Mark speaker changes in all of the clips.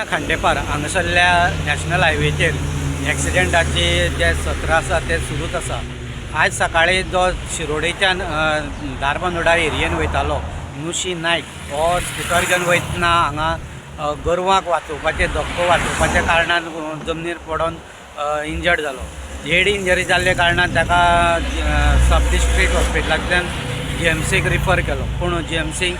Speaker 1: खांडेपार हांगासरल्या नॅशनल हायवेचेर एक्सिडेंटाची जे सत्र आसा ते सुरूच आसा। आज सकाळी जो शिरोडेच्यान धारबांदोडा एरियेन वयतालो नुशी नायक हो स्कुटर घेवन वयतना हांगा गोरवांक वाचोवपाचे धक्को वाचोवपाच्या कारणान जमनीर पडून इंजर्ड जालो। हेड इंजरी जाल्ले कारणान ताका सब डिस्ट्रिक्ट हॉस्पिटलांतल्यान GMCक रिफर केलो, पूण GMC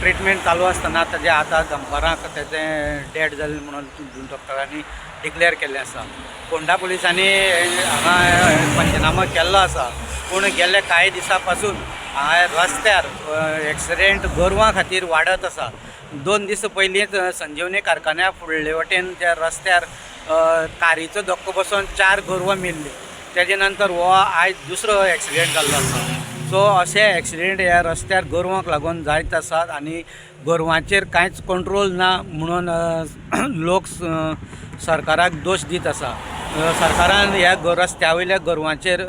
Speaker 1: ट्रिटमेंट चालू आसतना ताजे आतां दनपाराक तेजें डेड जालें म्हणून डॉक्टरांनी डिक्लेअर केल्लें आसा। फोंडा पुलिसांनी हांगा पंचनामा केल्लो आसा, पूण गेल्ले कांय दिसां पासून हांगा रस्त्यार एक्सिडेंट गोरवां खातीर वाडत आसा। 2 दीस पयलींच संजीवनी कारखान्या फुडले वटेन त्या रस्त्यार कारीचो धक्को बसून 4 गोरवां मेल्लीं। तेजे नंतर हो आयज दुसरो एक्सिडेंट जाल्लो आसा। सो अशे एक्सिडेंट ह्या रस्त्यार गोरवांक लागून जायत आसात आनी गोरवांचेर कांयच कंट्रोल ना म्हणून लोक सरकाराक दोश दीत आसा। सरकारान ह्या रस्त्या वयल्या गोरवांचेर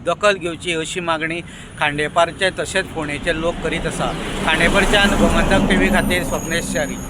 Speaker 1: दखल घेवची अशी मागणी खांडेपारचे तशेंच फोंडेचे लोक करीत आसा। खांडेपारच्यान गोमंतक TV खातीर स्वप्नेश च्यारी।